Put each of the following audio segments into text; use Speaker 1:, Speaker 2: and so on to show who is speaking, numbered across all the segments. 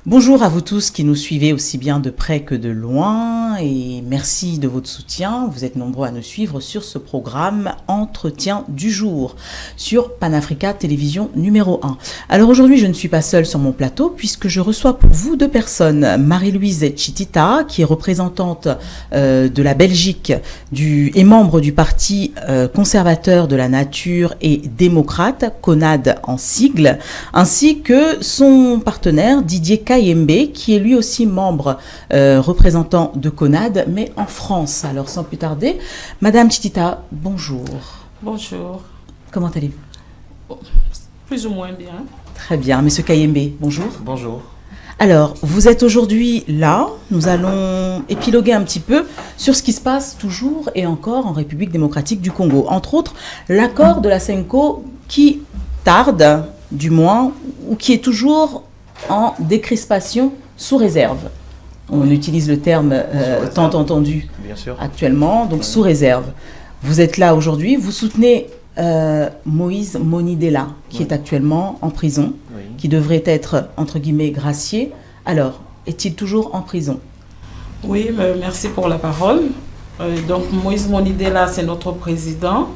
Speaker 1: Bonjour à vous tous qui nous suivez aussi bien de près que de loin et merci de votre soutien. Vous êtes nombreux à nous suivre sur ce programme Entretien du jour sur Panafrica Télévision numéro 1. Alors aujourd'hui, je ne suis pas seule sur mon plateau puisque je reçois pour vous deux personnes. Marie-Louise Chitita, qui est représentante de la Belgique et membre du Parti conservateur de la nature et démocrate, CONAD en sigle, ainsi que son partenaire Didier Kayembe, qui est lui aussi membre représentant de CONAD, mais en France. Alors sans plus tarder, Madame Chitita, bonjour.
Speaker 2: Bonjour.
Speaker 1: Comment allez-vous?
Speaker 2: Plus ou moins bien.
Speaker 1: Très bien. Monsieur Kayembe, bonjour.
Speaker 3: Bonjour.
Speaker 1: Alors, vous êtes aujourd'hui là. Nous allons épiloguer un petit peu sur ce qui se passe toujours et encore en République démocratique du Congo. Entre autres, l'accord de la CENCO qui tarde, du moins, ou qui est toujours en décrispation sous réserve. On utilise le terme tant entendu actuellement, donc sous réserve. Vous êtes là aujourd'hui, vous soutenez Moïse Monidela, qui est actuellement en prison, qui devrait être, entre guillemets, gracié. Alors, est-il toujours en prison?
Speaker 2: Oui, merci pour la parole. Donc, Moïse Monidela, c'est notre président,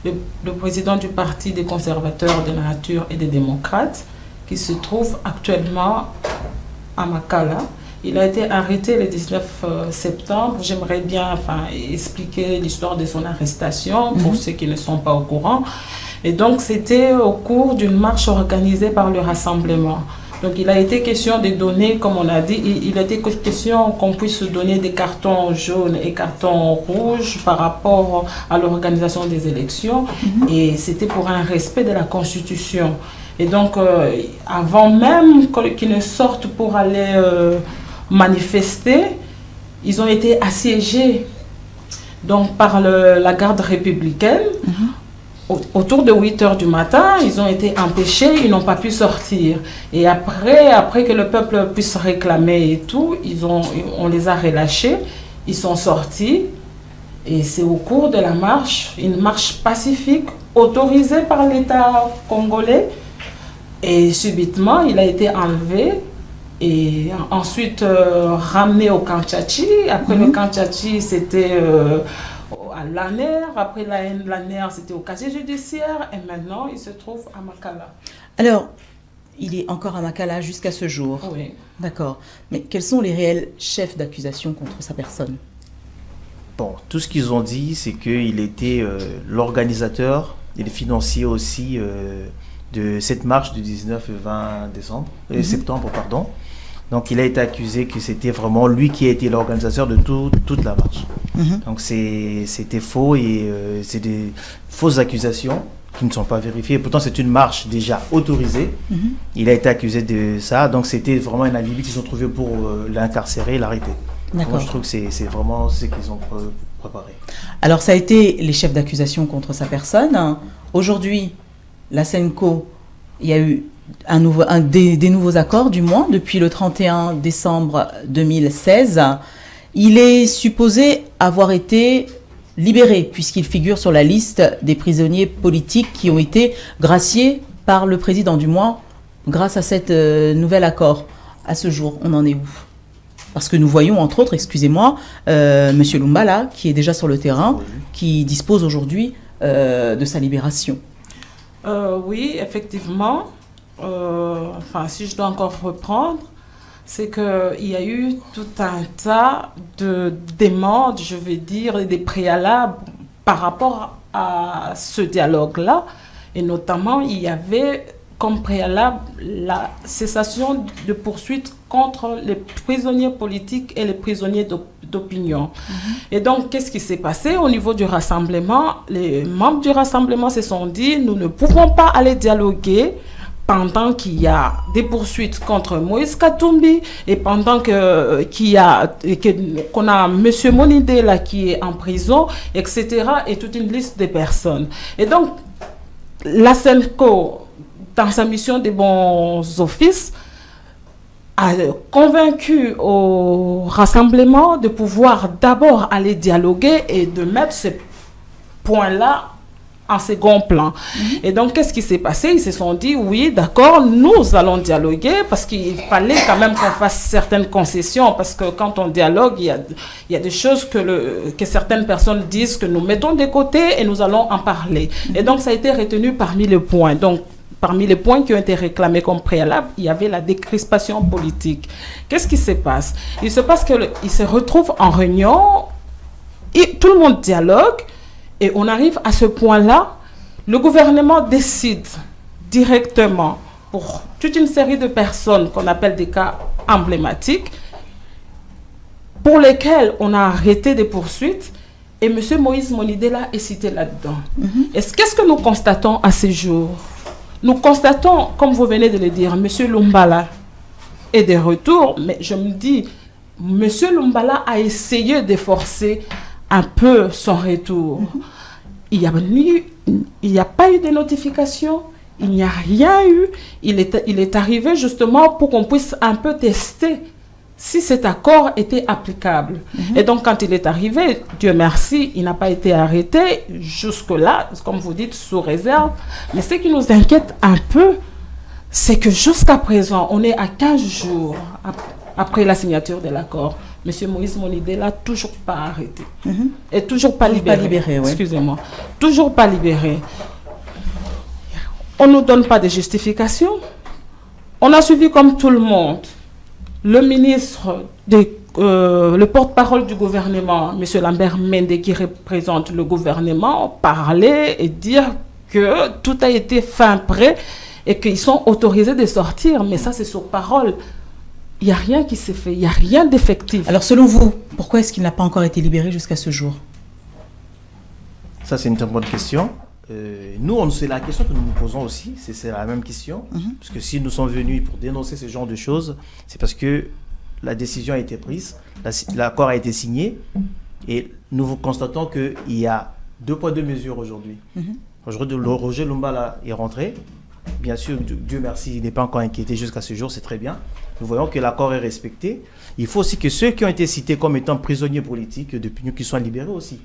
Speaker 2: le président du Parti des conservateurs de la nature et des démocrates, qui se trouve actuellement à Makala. Il a été arrêté le 19 septembre. J'aimerais bien expliquer l'histoire de son arrestation pour ceux qui ne sont pas au courant. Et donc, c'était au cours d'une marche organisée par le Rassemblement. Donc, il a été question de donner, comme on a dit, il a été question qu'on puisse donner des cartons jaunes et cartons rouges par rapport à l'organisation des élections. Et c'était pour un respect de la Constitution. Et donc, avant même qu'ils ne sortent pour aller manifester, ils ont été assiégés donc, par la garde républicaine. Autour de 8 heures du matin, ils ont été empêchés, ils n'ont pas pu sortir. Et après que le peuple puisse réclamer et tout, on les a relâchés, ils sont sortis. Et c'est au cours de la marche, une marche pacifique autorisée par l'État congolais. Et subitement, il a été enlevé et ensuite ramené au Kanchachi. Après le Kanchachi, c'était à l'ANER. Après l'ANER, c'était au casier judiciaire. Et maintenant, il se trouve à Makala.
Speaker 1: Alors, il est encore à Makala jusqu'à ce jour.
Speaker 2: Oui.
Speaker 1: D'accord. Mais quels sont les réels chefs d'accusation contre sa personne?
Speaker 3: Bon, tout ce qu'ils ont dit, c'est qu'il était l'organisateur et le financier aussi de cette marche du 19 et 20 septembre. Pardon. Donc, il a été accusé que c'était vraiment lui qui a été l'organisateur de toute la marche. Donc, c'était faux et c'est des fausses accusations qui ne sont pas vérifiées. Pourtant, c'est une marche déjà autorisée. Il a été accusé de ça. Donc, c'était vraiment un alibi qu'ils ont trouvé pour l'incarcérer et l'arrêter. Moi, je trouve que c'est vraiment ce qu'ils ont préparé.
Speaker 1: Alors, ça a été les chefs d'accusation contre sa personne. Aujourd'hui, la CENCO, il y a eu des nouveaux accords, du moins, depuis le 31 décembre 2016. Il est supposé avoir été libéré, puisqu'il figure sur la liste des prisonniers politiques qui ont été graciés par le président, du moins, grâce à cet nouvel accord. À ce jour, on en est où? Parce que nous voyons, entre autres, excusez-moi, M. Lumbala, qui est déjà sur le terrain, qui dispose aujourd'hui de sa libération.
Speaker 2: Oui, effectivement. Si je dois encore reprendre, c'est qu'il y a eu tout un tas de demandes, je vais dire, et des préalables par rapport à ce dialogue-là. Et notamment, il y avait comme préalable la cessation de poursuites contre les prisonniers politiques et les prisonniers d'opinion. Et donc, qu'est-ce qui s'est passé au niveau du rassemblement? Les membres du rassemblement se sont dit, nous ne pouvons pas aller dialoguer pendant qu'il y a des poursuites contre Moïse Katumbi et pendant qu'on a M. Monidela qui est en prison, etc. et toute une liste de personnes. Et donc, la CENCO, dans sa mission des bons offices, a convaincu au rassemblement de pouvoir d'abord aller dialoguer et de mettre ce point-là en second plan. Et donc, qu'est-ce qui s'est passé? Ils se sont dit, oui, d'accord, nous allons dialoguer parce qu'il fallait quand même qu'on fasse certaines concessions parce que quand on dialogue, il y a des choses que certaines personnes disent que nous mettons de côté et nous allons en parler. Et donc, ça a été retenu parmi les points. Donc, parmi les points qui ont été réclamés comme préalable, il y avait la décrispation politique. Qu'est-ce qui se passe? Il se passe qu'ils se retrouvent en réunion et tout le monde dialogue. Et on arrive à ce point-là, le gouvernement décide directement pour toute une série de personnes qu'on appelle des cas emblématiques, pour lesquels on a arrêté des poursuites, et M. Moïse Monidela est cité là-dedans. Qu'est-ce que nous constatons à ce jour? Nous constatons, comme vous venez de le dire, M. Lumbala est de retour, mais je me dis, M. Lumbala a essayé de forcer un peu son retour. Il n'y a pas eu de notification, il n'y a rien eu. Il est arrivé justement pour qu'on puisse un peu tester si cet accord était applicable. Et donc, quand il est arrivé, Dieu merci, il n'a pas été arrêté jusque-là, comme vous dites, sous réserve. Mais ce qui nous inquiète un peu, c'est que jusqu'à présent, on est à 15 jours après la signature de l'accord. M. Moïse Monidela toujours pas arrêté. Et toujours pas libéré.
Speaker 1: Ouais.
Speaker 2: Excusez-moi. Toujours pas libéré. On ne nous donne pas de justification. On a suivi comme tout le monde le ministre, le porte-parole du gouvernement, M. Lambert Mende, qui représente le gouvernement, parler et dire que tout a été fin prêt et qu'ils sont autorisés de sortir. Mais ça, c'est sur parole. Il n'y a rien qui s'est fait, il n'y a rien d'effectif.
Speaker 1: Alors, selon vous, pourquoi est-ce qu'il n'a pas encore été libéré jusqu'à ce jour?
Speaker 3: Ça, c'est une très bonne question. Nous, c'est la question que nous nous posons aussi, c'est la même question. Parce que si nous sommes venus pour dénoncer ce genre de choses, c'est parce que la décision a été prise, l'accord a été signé, et nous constatons qu'il y a 2 poids 2 mesures aujourd'hui. Aujourd'hui, Roger Lumbala est rentré. Bien sûr, Dieu merci, il n'est pas encore inquiété jusqu'à ce jour, c'est très bien. Nous voyons que l'accord est respecté. Il faut aussi que ceux qui ont été cités comme étant prisonniers politiques depuis qu'ils soient libérés aussi.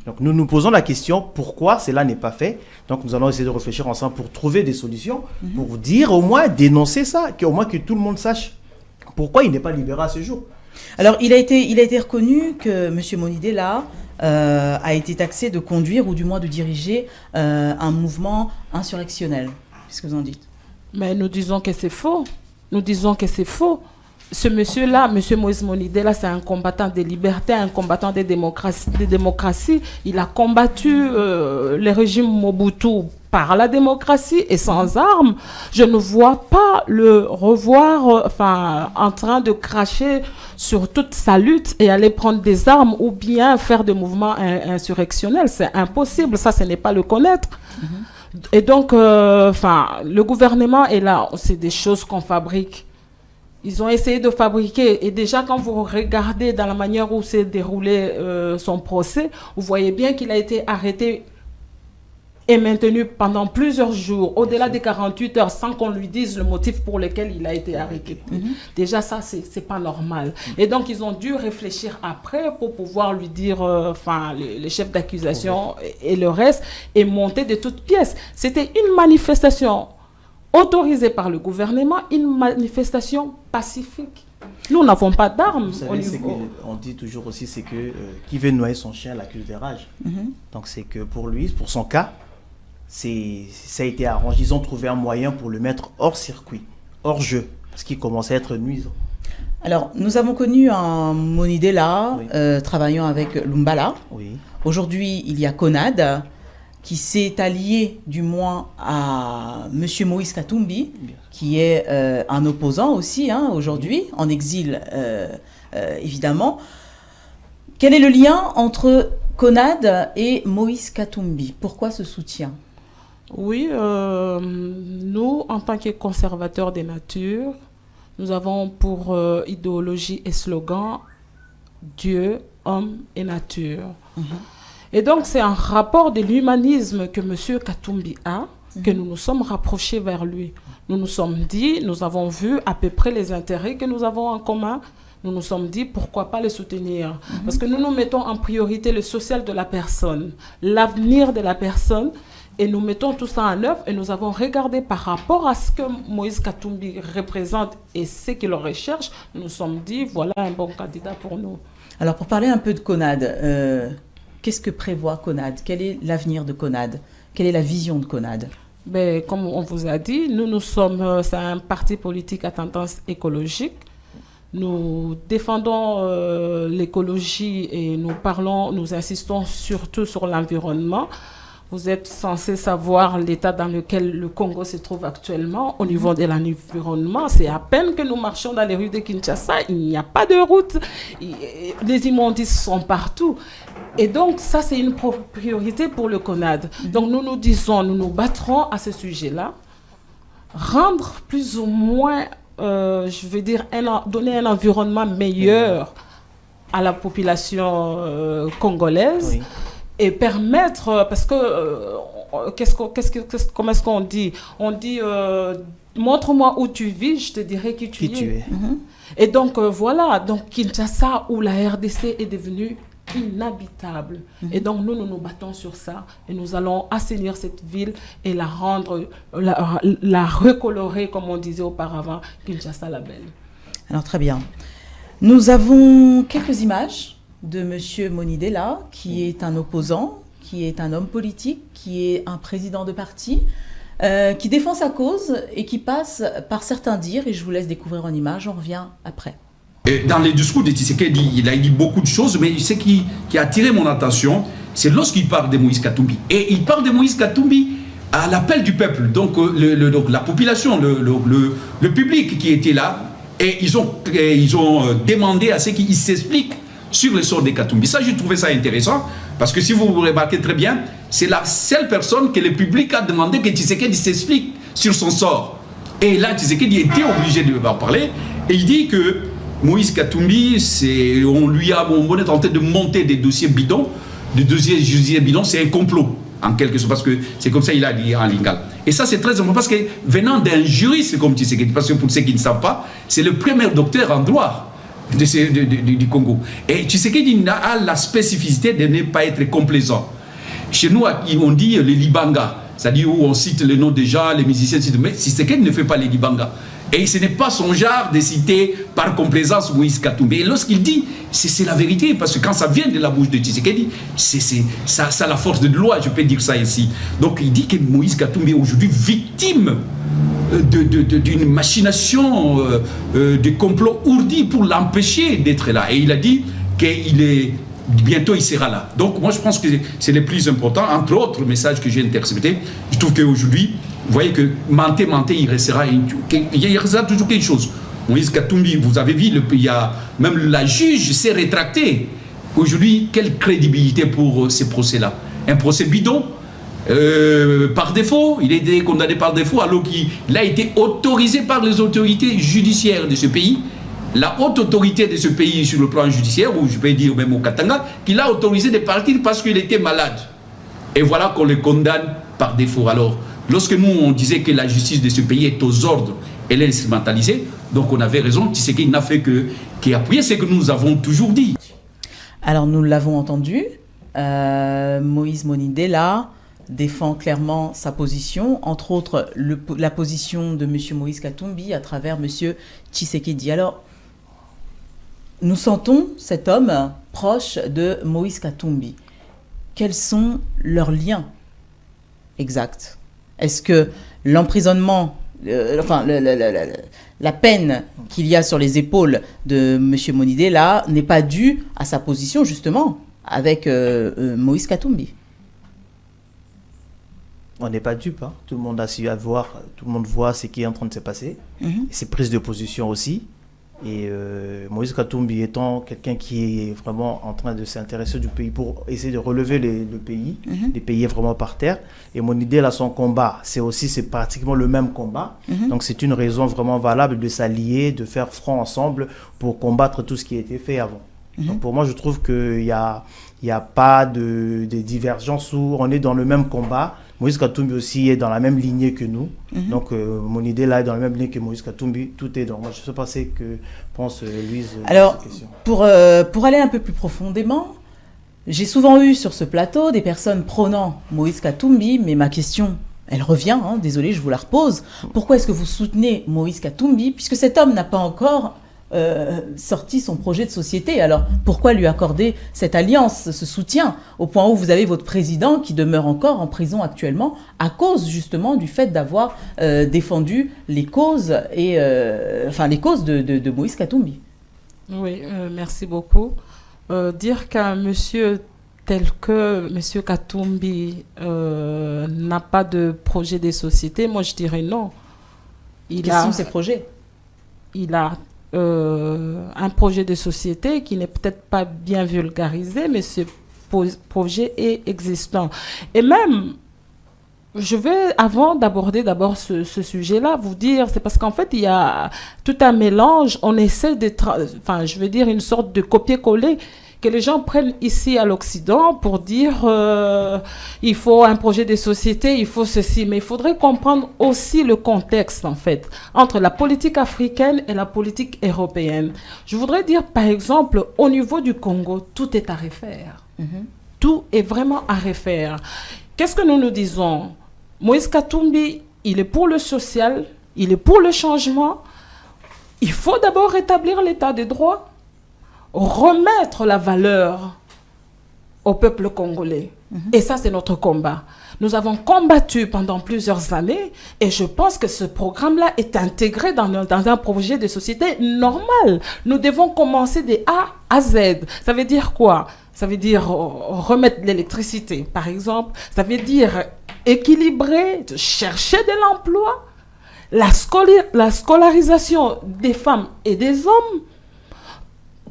Speaker 3: Donc nous nous posons la question, pourquoi cela n'est pas fait? Donc nous allons essayer de réfléchir ensemble pour trouver des solutions, pour dire au moins, dénoncer ça, au moins que tout le monde sache pourquoi il n'est pas libéré à ce jour.
Speaker 1: Alors il a été reconnu que M. Monidela a été taxé de conduire ou du moins de diriger un mouvement insurrectionnel. Qu'est-ce que vous en dites?
Speaker 2: Mais nous disons que c'est faux. Nous disons que c'est faux. Ce monsieur-là, M. Moïse Monidela, c'est un combattant des libertés, un combattant des démocraties. Il a combattu le régime Mobutu par la démocratie et sans armes. Je ne vois pas le revoir en train de cracher sur toute sa lutte et aller prendre des armes ou bien faire des mouvements insurrectionnels. C'est impossible. Ça, ce n'est pas le connaître. Et donc, le gouvernement est là. C'est des choses qu'on fabrique. Ils ont essayé de fabriquer. Et déjà, quand vous regardez dans la manière où s'est déroulé son procès, vous voyez bien qu'il a été arrêté et maintenu pendant plusieurs jours, au-delà des 48 heures, sans qu'on lui dise le motif pour lequel il a été arrêté. Déjà, ça, c'est pas normal. Et donc, ils ont dû réfléchir après pour pouvoir lui dire, les chefs d'accusation et le reste, et monter de toutes pièces. C'était une manifestation autorisée par le gouvernement, une manifestation pacifique. Nous n'avons pas d'armes.
Speaker 3: Vous savez, on dit toujours aussi, c'est que qui veut noyer son chien l'accuse de rage. Donc, c'est que pour lui, pour son cas, ça a été arrangé. Ils ont trouvé un moyen pour le mettre hors circuit, hors jeu, parce qu'il commençait à être nuisant.
Speaker 1: Alors, nous avons connu un Monidela travaillant avec Lumbala. Aujourd'hui, il y a Conad qui s'est allié du moins à M. Moïse Katumbi, qui est un opposant aussi aujourd'hui, en exil évidemment. Quel est le lien entre Conad et Moïse Katumbi? Pourquoi ce soutien?
Speaker 2: Oui, nous, en tant que conservateurs des natures, nous avons pour idéologie et slogan Dieu, homme et nature. Et donc, c'est un rapport de l'humanisme que M. Katumbi a, que nous nous sommes rapprochés vers lui. Nous nous sommes dit, nous avons vu à peu près les intérêts que nous avons en commun. Nous nous sommes dit, pourquoi pas les soutenir? Parce que nous nous mettons en priorité le social de la personne, l'avenir de la personne. Et nous mettons tout ça en œuvre et nous avons regardé par rapport à ce que Moïse Katumbi représente et ce qu'il recherche. Nous nous sommes dit, voilà un bon candidat pour nous.
Speaker 1: Alors, pour parler un peu de CONAD, qu'est-ce que prévoit CONAD? Quel est l'avenir de CONAD? Quelle est la vision de CONAD?
Speaker 2: Ben, comme on vous a dit, nous sommes c'est un parti politique à tendance écologique. Nous défendons l'écologie et nous insistons surtout sur l'environnement. Vous êtes censé savoir l'état dans lequel le Congo se trouve actuellement au niveau de l'environnement. C'est à peine que nous marchons dans les rues de Kinshasa, il n'y a pas de route, les immondices sont partout. Et donc, ça, c'est une priorité pour le CONAD. Donc, nous nous disons, nous nous battrons à ce sujet-là, rendre plus ou moins, je veux dire, donner un environnement meilleur à la population congolaise.
Speaker 1: Oui.
Speaker 2: Et permettre, parce que, comment est-ce qu'on dit? On dit, montre-moi où tu vis, je te dirai qui tu es. Et donc, voilà, donc Kinshasa, où la RDC est devenue inhabitable. Et donc, nous nous battons sur ça. Et nous allons assainir cette ville et la rendre, la recolorer, comme on disait auparavant, Kinshasa la belle.
Speaker 1: Alors, très bien. Nous avons quelques images de M. Monidela, qui est un opposant, qui est un homme politique, qui est un président de parti, qui défend sa cause et qui passe par certains dires, et je vous laisse découvrir en image, on revient après.
Speaker 4: Dans les discours de Tshisekedi, il a dit beaucoup de choses, mais ce qui a attiré mon attention, c'est lorsqu'il parle de Moïse Katumbi. Et il parle de Moïse Katumbi à l'appel du peuple, donc, la population, le public qui était là, et ils ont demandé à ce qu'il s'explique sur le sort de Katumbi. Ça, j'ai trouvé ça intéressant, parce que si vous remarquez très bien, c'est la seule personne que le public a demandé que Tshisekedi s'explique sur son sort. Et là, Tshisekedi était obligé de en parler, et il dit que Moïse Katumbi, on est en train de monter des dossiers bidons, c'est un complot, en quelque sorte, parce que c'est comme ça qu'il a dit en lingala. Et ça, c'est très important, parce que venant d'un juriste comme Tshisekedi, parce que pour ceux qui ne savent pas, c'est le premier docteur en droit du Congo. Et Tshisekedi a la spécificité de ne pas être complaisant. Chez nous, on dit les Libanga, c'est-à-dire où on cite le nom des gens, les musiciens, mais Tshisekedi ne fait pas les Libanga. Et ce n'est pas son genre de citer par complaisance Moïse Katumbi. Et lorsqu'il dit, c'est la vérité, parce que quand ça vient de la bouche de Tshisekedi, ça a la force de loi, je peux dire ça ici. Donc il dit que Moïse Katumbi est aujourd'hui victime d'une machination, de complot ourdi pour l'empêcher d'être là. Et il a dit bientôt il sera là. Donc moi je pense que c'est le plus important. Entre autres messages que j'ai interceptés, je trouve qu'aujourd'hui, vous voyez que menté, il restera toujours quelque chose. Moïse Katumbi, vous avez vu, il y a même la juge s'est rétractée. Aujourd'hui, quelle crédibilité pour ces procès-là? Un procès bidon, par défaut, il a été condamné par défaut, alors qu'il a été autorisé par les autorités judiciaires de ce pays. La haute autorité de ce pays sur le plan judiciaire, ou je peux dire même au Katanga, qu'il a autorisé de partir parce qu'il était malade. Et voilà qu'on le condamne par défaut. Alors, lorsque nous, on disait que la justice de ce pays est aux ordres, elle est instrumentalisée, donc on avait raison, Tshisekedi n'a fait qu'appuyer ce que nous avons toujours dit.
Speaker 1: Alors, nous l'avons entendu, Moïse Monidela défend clairement sa position, entre autres la position de M. Moïse Katumbi à travers M. Tshisekedi. Alors, nous sentons cet homme proche de Moïse Katumbi. Quels sont leurs liens exacts? Est-ce que l'emprisonnement, la peine qu'il y a sur les épaules de M. Monidela n'est pas due à sa position justement avec Moïse Katumbi?
Speaker 3: On n'est pas dupe, hein. Tout le monde a su voir, tout le monde voit ce qui est en train de se passer, ses prises de position aussi. Et Moïse Katumbi étant quelqu'un qui est vraiment en train de s'intéresser du pays pour essayer de relever le pays, les pays vraiment par terre. Et mon idée là, son combat, c'est pratiquement le même combat. Donc c'est une raison vraiment valable de s'allier, de faire front ensemble pour combattre tout ce qui a été fait avant. Donc pour moi, je trouve qu'il n'y a pas de divergence où on est dans le même combat. Moïse Katumbi aussi est dans la même lignée que nous. Donc, mon idée là est dans la même ligne que Moïse Katumbi. Tout est dans. Moi, je ne sais pas ce que pense Louise.
Speaker 1: Alors, pour aller un peu plus profondément, J'ai souvent eu sur ce plateau des personnes prônant Moïse Katumbi, mais ma question, elle revient, désolé, je vous la repose. Pourquoi est-ce que vous soutenez Moïse Katumbi, puisque cet homme n'a pas encore sorti son projet de société? Alors pourquoi lui accorder cette alliance, ce soutien, au point où vous avez votre président qui demeure encore en prison actuellement à cause justement du fait d'avoir défendu les causes les causes de Moïse Katumbi?
Speaker 2: Oui, merci beaucoup. Dire qu'un monsieur tel que monsieur Katumbi n'a pas de projet de société, moi je dirais non.
Speaker 1: Quels sont ses projets?
Speaker 2: Il a un projet de société qui n'est peut-être pas bien vulgarisé, mais ce projet est existant. Et même, je vais, avant d'aborder d'abord ce sujet-là, vous dire, c'est parce qu'en fait, il y a tout un mélange. On essaie de, je veux dire, une sorte de copier-coller que les gens prennent ici à l'Occident pour dire il faut un projet de société, il faut ceci. Mais il faudrait comprendre aussi le contexte, en fait, entre la politique africaine et la politique européenne. Je voudrais dire, par exemple, au niveau du Congo, tout est à refaire. Tout est vraiment à refaire. Qu'est-ce que nous disons? Moïse Katumbi, il est pour le social, il est pour le changement. Il faut d'abord rétablir l'état des droits, remettre la valeur au peuple congolais. Et ça, c'est notre combat. Nous avons combattu pendant plusieurs années et je pense que ce programme-là est intégré dans un projet de société normal. Nous devons commencer de A à Z. Ça veut dire quoi? Ça veut dire remettre l'électricité, par exemple. Ça veut dire équilibrer, chercher de l'emploi, la scolarisation des femmes et des hommes,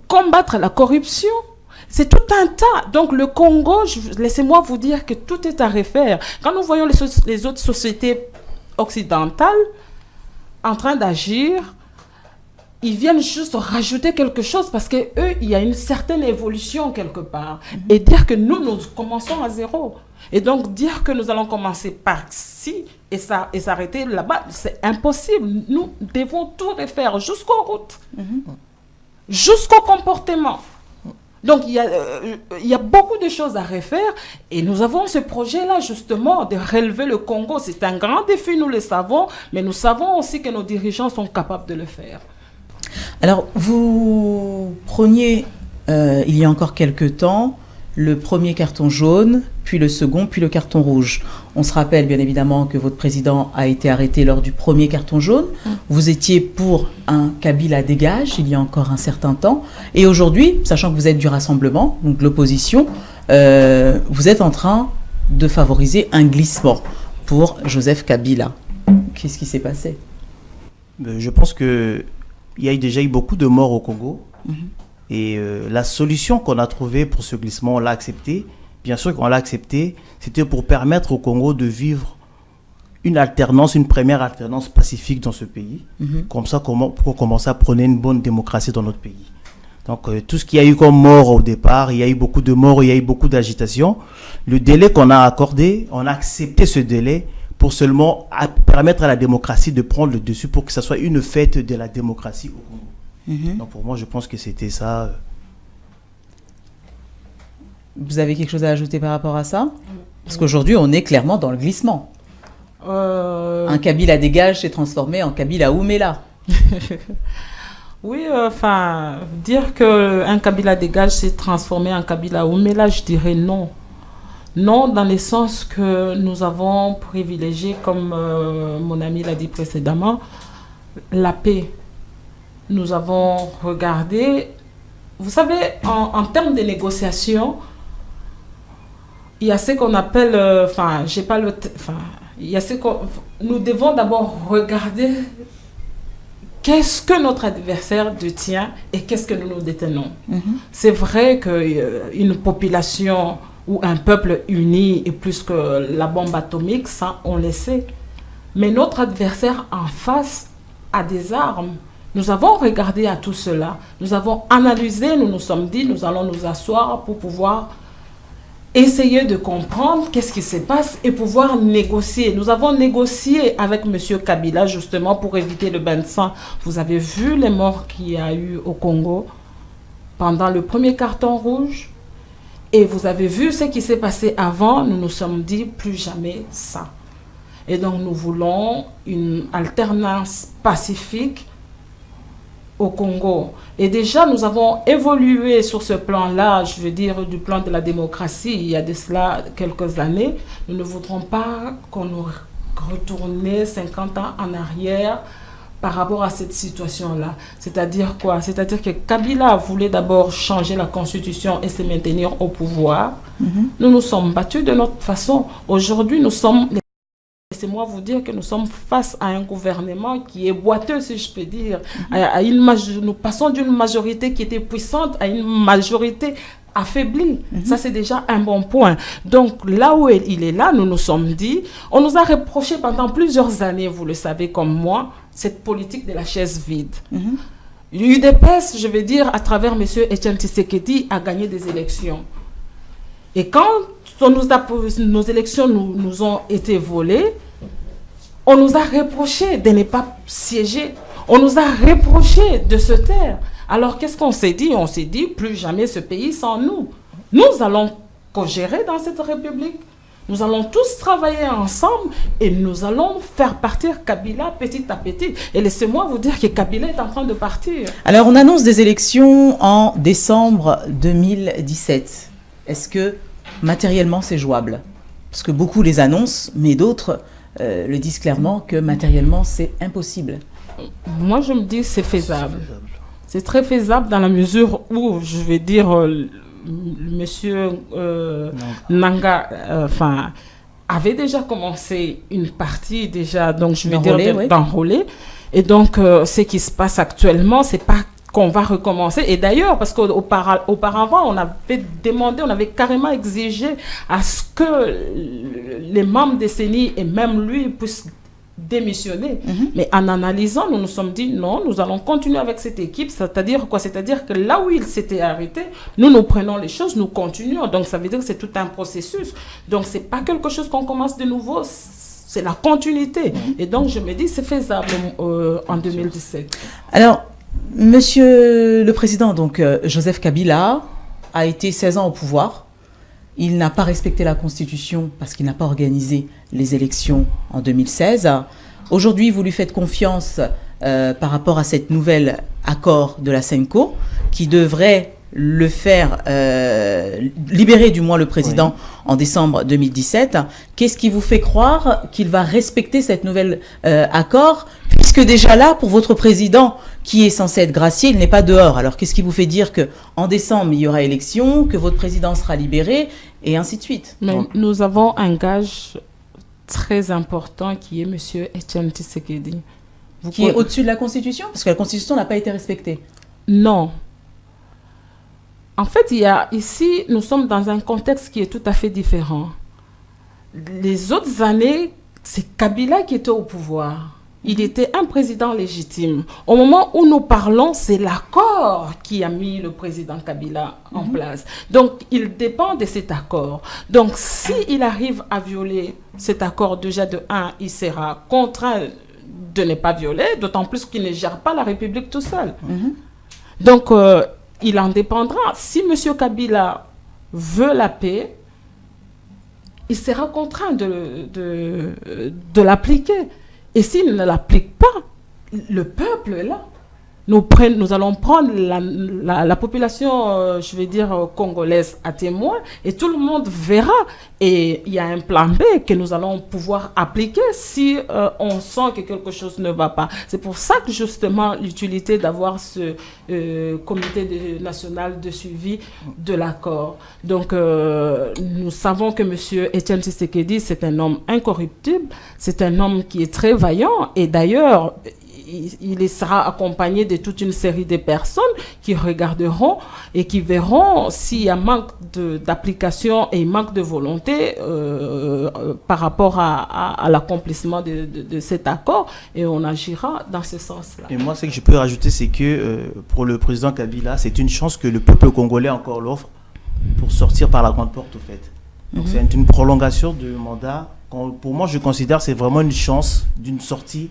Speaker 2: combattre la corruption. C'est tout un tas. Donc le Congo, laissez-moi vous dire que tout est à refaire. Quand nous voyons les autres sociétés occidentales en train d'agir, ils viennent juste rajouter quelque chose parce que eux, il y a une certaine évolution quelque part. Et dire que nous commençons à zéro. Et donc dire que nous allons commencer par ci et s'arrêter là-bas, c'est impossible. Nous devons tout refaire jusqu'aux routes, jusqu'au comportement. Donc il y a beaucoup de choses à refaire et nous avons ce projet-là justement de relever le Congo. C'est un grand défi, nous le savons, mais nous savons aussi que nos dirigeants sont capables de le faire.
Speaker 1: Alors, vous preniez, il y a encore quelques temps, le premier carton jaune, puis le second, puis le carton rouge. On se rappelle bien évidemment que votre président a été arrêté lors du premier carton jaune. Vous étiez pour un Kabila dégage il y a encore un certain temps. Et aujourd'hui, sachant que vous êtes du Rassemblement, donc de l'opposition, vous êtes en train de favoriser un glissement pour Joseph Kabila. Qu'est-ce qui s'est passé?
Speaker 3: Je pense qu'il y a déjà eu beaucoup de morts au Congo. Et la solution qu'on a trouvée pour ce glissement, on l'a accepté. Bien sûr qu'on l'a accepté, c'était pour permettre au Congo de vivre une alternance, une première alternance pacifique dans ce pays. Comme ça, pour commencer à prôner une bonne démocratie dans notre pays. Donc tout ce qu'il y a eu comme mort au départ, il y a eu beaucoup de morts, il y a eu beaucoup d'agitation. Le délai qu'on a accordé, on a accepté ce délai pour seulement permettre à la démocratie de prendre le dessus pour que ça soit une fête de la démocratie au Congo. Donc pour moi, je pense que c'était ça.
Speaker 1: Vous avez quelque chose à ajouter par rapport à ça? Parce qu'aujourd'hui, on est clairement dans le glissement. Un Kabila dégage s'est transformé en Kabila Oumela.
Speaker 2: Oui, dire qu'un Kabila dégage s'est transformé en Kabila Oumela, je dirais non. Non, dans le sens que nous avons privilégié, comme mon ami l'a dit précédemment, la paix. Nous avons regardé, vous savez, en termes de négociation, il y a ce qu'on appelle, nous devons d'abord regarder qu'est-ce que notre adversaire détient et qu'est-ce que nous détenons. C'est vrai qu'une population ou un peuple uni est plus que la bombe atomique, ça on le sait. Mais notre adversaire en face a des armes. Nous avons regardé à tout cela, nous avons analysé, nous nous sommes dit, nous allons nous asseoir pour pouvoir essayer de comprendre qu'est-ce qui se passe et pouvoir négocier. Nous avons négocié avec M. Kabila justement pour éviter le bain de sang. Vous avez vu les morts qu'il y a eu au Congo pendant le premier carton rouge. Et vous avez vu ce qui s'est passé avant, nous nous sommes dit plus jamais ça. Et donc nous voulons une alternance pacifique au Congo. Et déjà nous avons évolué sur ce plan-là, je veux dire du plan de la démocratie, il y a de cela quelques années. Nous ne voudrons pas qu'on nous retourne 50 ans en arrière par rapport à cette situation-là. C'est-à-dire quoi? C'est-à-dire que Kabila voulait d'abord changer la constitution et se maintenir au pouvoir. Nous nous sommes battus de notre façon. Aujourd'hui, nous sommes... Laissez-moi vous dire que nous sommes face à un gouvernement qui est boiteux, si je peux dire. Nous passons d'une majorité qui était puissante à une majorité affaiblie. Ça, c'est déjà un bon point. Donc, là où il est là, nous nous sommes dit, on nous a reproché pendant plusieurs années, vous le savez comme moi, cette politique de la chaise vide. L'UDPS, je veux dire, à travers M. Etienne Tshisekedi, a gagné des élections. Et quand nos élections nous ont été volées, on nous a reproché de ne pas siéger. On nous a reproché de se taire. Alors, qu'est-ce qu'on s'est dit? On s'est dit, plus jamais ce pays sans nous. Nous allons co-gérer dans cette République. Nous allons tous travailler ensemble et nous allons faire partir Kabila petit à petit. Et laissez-moi vous dire que Kabila est en train de partir.
Speaker 1: Alors, on annonce des élections en décembre 2017. Est-ce que matériellement c'est jouable? Parce que beaucoup les annoncent, mais d'autres le disent clairement que matériellement c'est impossible.
Speaker 2: Moi, je me dis que c'est faisable. C'est très faisable dans la mesure où, je vais dire, monsieur Nanga avait déjà commencé une partie déjà, donc je vais dire d'enrôler. Et donc, ce qui se passe actuellement, c'est pas qu'on va recommencer. Et d'ailleurs, parce qu'auparavant, on avait demandé, on avait carrément exigé à ce que les membres des CENI et même lui puissent démissionner. Mais en analysant, nous nous sommes dit non, nous allons continuer avec cette équipe. C'est-à-dire quoi? C'est-à-dire que là où il s'était arrêté, nous prenons les choses, nous continuons. Donc ça veut dire que c'est tout un processus. Donc c'est pas quelque chose qu'on commence de nouveau, c'est la continuité. Et donc je me dis c'est faisable en 2017.
Speaker 1: Alors, Monsieur le Président, donc Joseph Kabila a été 16 ans au pouvoir. Il n'a pas respecté la Constitution parce qu'il n'a pas organisé les élections en 2016. Aujourd'hui, vous lui faites confiance par rapport à cette nouvel accord de la CENCO qui devrait le faire libérer du moins le président en décembre 2017. Qu'est-ce qui vous fait croire qu'il va respecter cette nouvelle accord, puisque déjà là, pour votre président qui est censé être gracié, il n'est pas dehors. Alors qu'est-ce qui vous fait dire qu'en décembre, il y aura élection, que votre président sera libéré, et ainsi de suite?
Speaker 2: Mais nous avons un gage très important qui est M. Etienne Tshisekedi.
Speaker 1: Qui est au-dessus de la Constitution? Parce que la Constitution n'a pas été respectée.
Speaker 2: Non. En fait, ici, nous sommes dans un contexte qui est tout à fait différent. Les autres années, c'est Kabila qui était au pouvoir. Il était un président légitime. Au moment où nous parlons, c'est l'accord qui a mis le président Kabila en place. Donc, il dépend de cet accord. Donc, s'il arrive à violer cet accord, déjà de 1, il sera contraint de ne pas violer, d'autant plus qu'il ne gère pas la République tout seul. Donc, il en dépendra. Si M. Kabila veut la paix, il sera contraint de l'appliquer. Et s'il ne l'applique pas, le peuple est là. Nous allons prendre la population, je vais dire, congolaise à témoin, et tout le monde verra. Et il y a un plan B que nous allons pouvoir appliquer si on sent que quelque chose ne va pas. C'est pour ça que justement l'utilité d'avoir ce comité national de suivi de l'accord. Donc nous savons que M. Etienne Tshisekedi, c'est un homme incorruptible, c'est un homme qui est très vaillant, et d'ailleurs, il sera accompagné de toute une série de personnes qui regarderont et qui verront s'il y a manque d'application et manque de volonté par rapport à l'accomplissement de cet accord, et on agira dans ce sens-là.
Speaker 3: Et moi, ce que je peux rajouter, c'est que pour le président Kabila, c'est une chance que le peuple congolais encore l'offre pour sortir par la grande porte, au fait. Donc c'est une prolongation de mandat. Pour moi, je considère que c'est vraiment une chance d'une sortie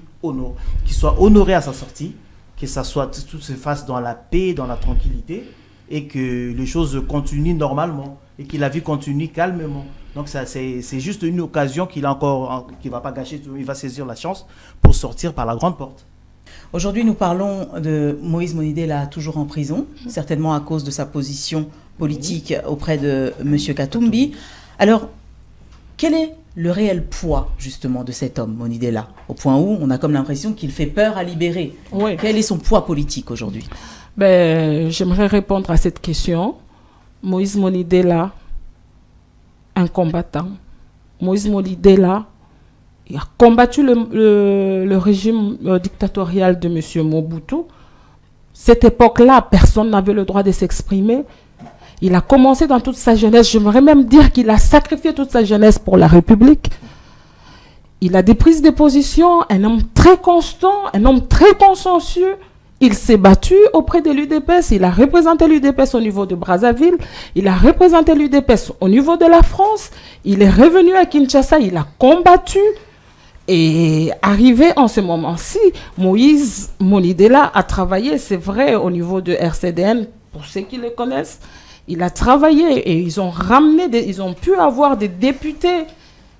Speaker 3: qu'il soit honoré à sa sortie, que ça soit tout se fasse dans la paix, dans la tranquillité, et que les choses continuent normalement. et qu'il a vu continuer calmement. Donc ça, c'est juste une occasion qu'il va pas gâcher, il va saisir la chance pour sortir par la grande porte.
Speaker 1: Aujourd'hui, nous parlons de Moïse Monidela, toujours en prison, certainement à cause de sa position politique auprès de M. Katumbi. Alors, quel est le réel poids, justement, de cet homme, Monidela, au point où on a comme l'impression qu'il fait peur à libérer?
Speaker 2: Oui.
Speaker 1: Quel est son poids politique aujourd'hui?
Speaker 2: J'aimerais répondre à cette question. Moïse Monidela, un combattant. Moïse Monidela, il a combattu le régime dictatorial de M. Mobutu. Cette époque-là, personne n'avait le droit de s'exprimer. Il a commencé dans toute sa jeunesse. J'aimerais même dire qu'il a sacrifié toute sa jeunesse pour la République. Il a des prises de position, un homme très constant, un homme très consensueux. Il s'est battu auprès de l'UDPS. Il a représenté l'UDPS au niveau de Brazzaville. Il a représenté l'UDPS au niveau de la France. Il est revenu à Kinshasa. Il a combattu. Et arrivé en ce moment-ci, Moïse Monidela a travaillé, c'est vrai, au niveau de RCDN, pour ceux qui le connaissent. Il a travaillé et ils ont pu avoir des députés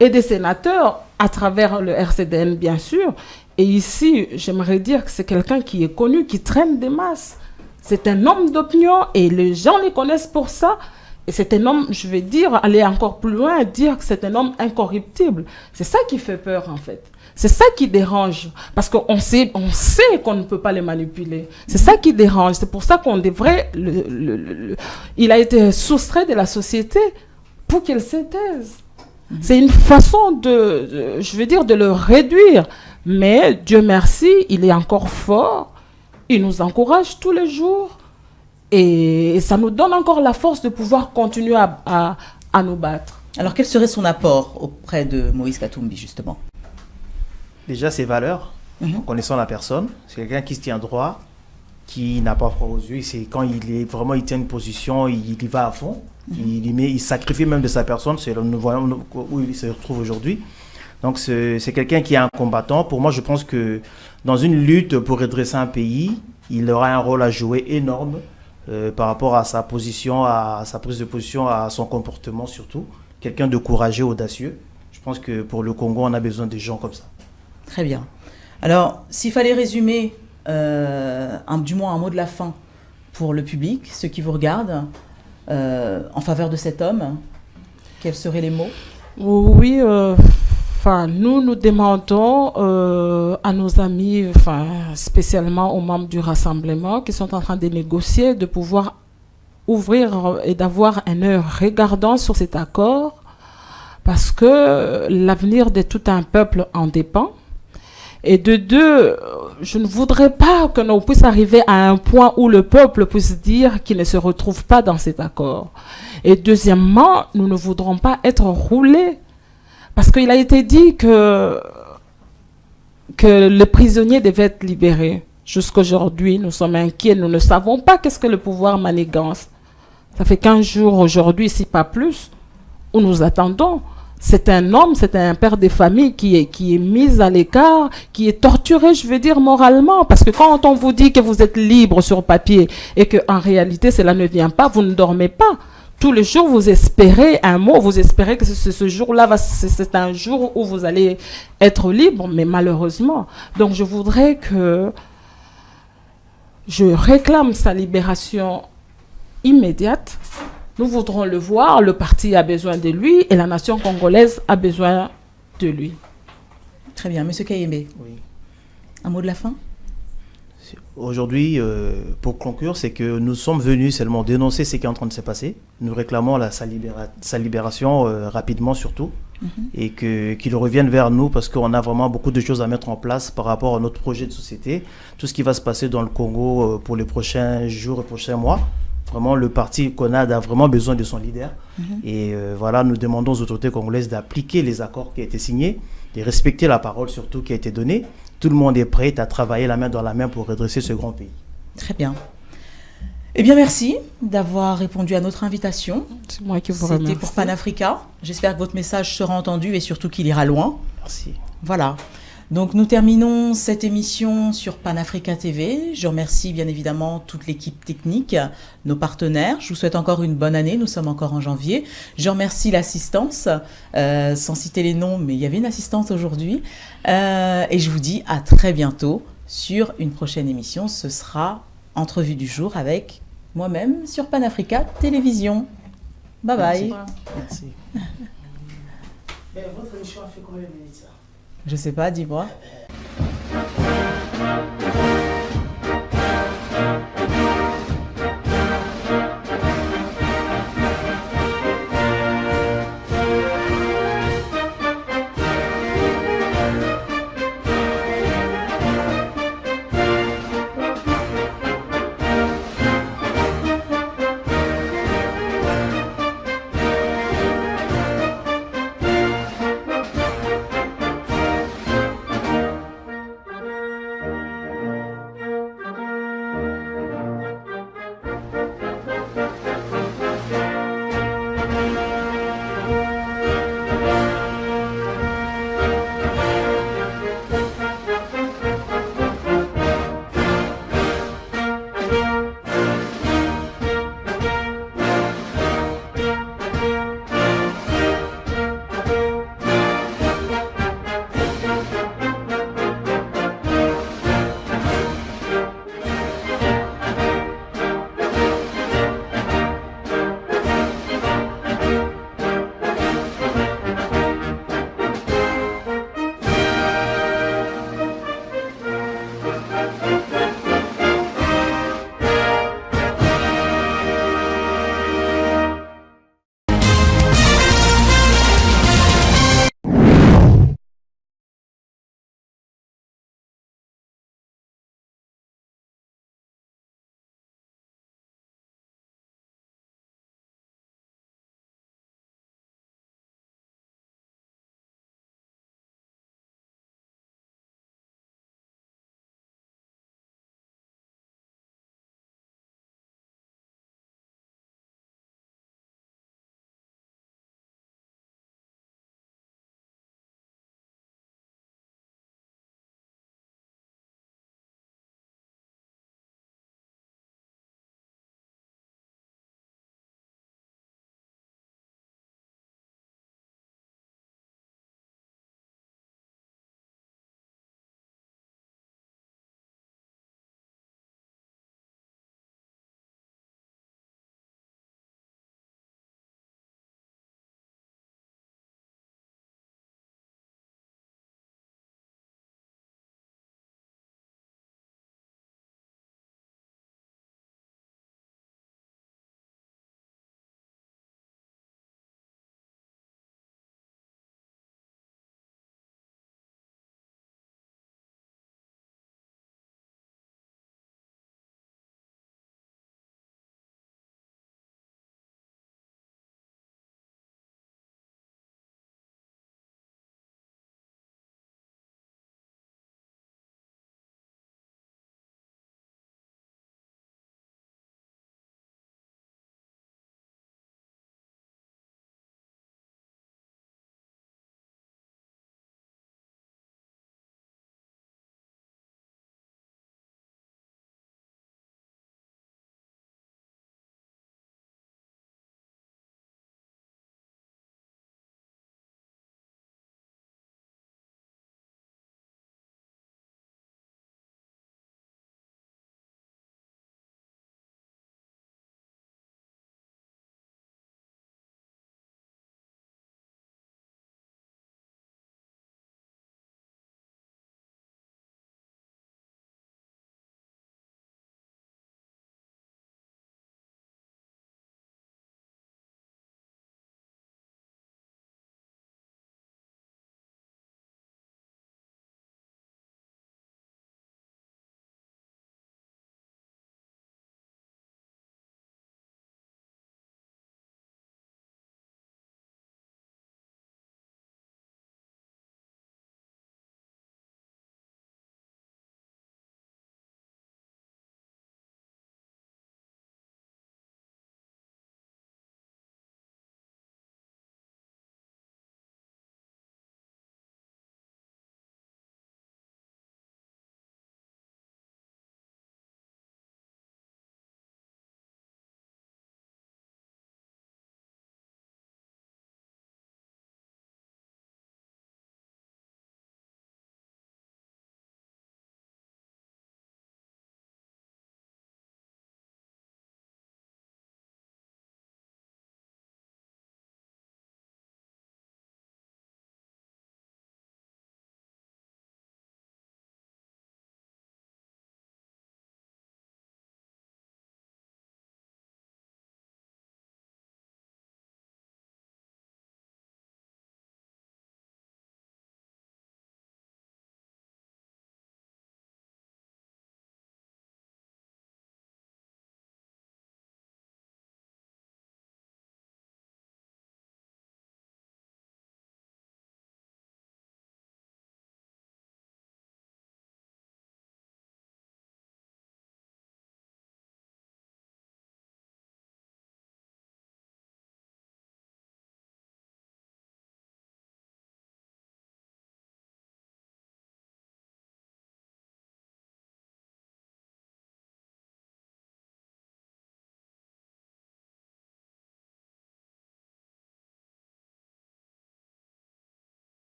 Speaker 2: et des sénateurs à travers le RCDN, bien sûr. Et ici, j'aimerais dire que c'est quelqu'un qui est connu, qui traîne des masses. C'est un homme d'opinion et les gens le connaissent pour ça. Et c'est un homme, je vais dire, aller encore plus loin, dire que c'est un homme incorruptible. C'est ça qui fait peur, en fait. C'est ça qui dérange. Parce qu'on sait qu'on ne peut pas le manipuler. C'est ça qui dérange. C'est pour ça qu'on devrait... Il a été soustrait de la société pour qu'il se taise. C'est une façon de le réduire. Mais Dieu merci, il est encore fort. Il nous encourage tous les jours. Et ça nous donne encore la force de pouvoir continuer à nous battre.
Speaker 1: Alors, quel serait son apport auprès de Moïse Katumbi, justement?
Speaker 3: Déjà, ses valeurs, en connaissant la personne. C'est quelqu'un qui se tient droit, qui n'a pas froid aux yeux. C'est quand il tient une position, il y va à fond. Il sacrifie même de sa personne. C'est nous voyons où il se retrouve aujourd'hui. Donc, c'est quelqu'un qui est un combattant. Pour moi, je pense que dans une lutte pour redresser un pays, il aura un rôle à jouer énorme. Par rapport à sa position, à sa prise de position, à son comportement surtout. Quelqu'un de courageux, audacieux. Je pense que pour le Congo, on a besoin de gens comme ça.
Speaker 1: Très bien. Alors, s'il fallait résumer, du moins un mot de la fin pour le public, ceux qui vous regardent, en faveur de cet homme, quels seraient les mots?
Speaker 2: Oui, nous demandons à nos amis, spécialement aux membres du Rassemblement qui sont en train de négocier, de pouvoir ouvrir et d'avoir un œil regardant sur cet accord, parce que l'avenir de tout un peuple en dépend. Et de deux, je ne voudrais pas que nous puissions arriver à un point où le peuple puisse dire qu'il ne se retrouve pas dans cet accord. Et deuxièmement, nous ne voudrons pas être roulés. Parce qu'il a été dit que les prisonniers devaient être libérés. Jusqu'aujourd'hui, nous sommes inquiets. Nous ne savons pas qu'est-ce que le pouvoir manigance. Ça fait 15 jours aujourd'hui, si pas plus, où nous attendons. C'est un homme, c'est un père de famille qui est mis à l'écart, qui est torturé, je veux dire, moralement. Parce que quand on vous dit que vous êtes libre sur papier et qu'en réalité, cela ne vient pas, vous ne dormez pas. Tous les jours, vous espérez un mot, vous espérez que ce jour-là, c'est un jour où vous allez être libre, mais malheureusement. Donc, je réclame sa libération immédiate. Nous voudrons le voir, le parti a besoin de lui et la nation congolaise a besoin de lui.
Speaker 1: Très bien. Monsieur Kayembe,
Speaker 3: Oui.
Speaker 1: un mot de la fin?
Speaker 3: Aujourd'hui, pour conclure, c'est que nous sommes venus seulement dénoncer ce qui est en train de se passer. Nous réclamons sa libération rapidement surtout et qu'il revienne vers nous parce qu'on a vraiment beaucoup de choses à mettre en place par rapport à notre projet de société. Tout ce qui va se passer dans le Congo pour les prochains jours et prochains mois. Vraiment, le parti CONAD a vraiment besoin de son leader. Et voilà, nous demandons aux autorités congolaises d'appliquer les accords qui ont été signés, de respecter la parole surtout qui a été donnée. Tout le monde est prêt à travailler la main dans la main pour redresser ce grand pays.
Speaker 1: Très bien. Eh bien, merci d'avoir répondu à notre invitation.
Speaker 2: C'est moi qui vous remercie.
Speaker 1: C'était pour Panafrica. J'espère que votre message sera entendu et surtout qu'il ira loin.
Speaker 3: Merci.
Speaker 1: Voilà. Donc nous terminons cette émission sur Panafrica TV. Je remercie bien évidemment toute l'équipe technique, nos partenaires. Je vous souhaite encore une bonne année, nous sommes encore en janvier. Je remercie l'assistance, sans citer les noms, mais il y avait une assistante aujourd'hui. Et je vous dis à très bientôt sur une prochaine émission. Ce sera Entrevue du jour avec moi-même sur Panafrica Télévision. Bye bye.
Speaker 3: Merci.
Speaker 2: Votre émission a fait combien de minutes ça?
Speaker 1: Je sais pas, dis-moi.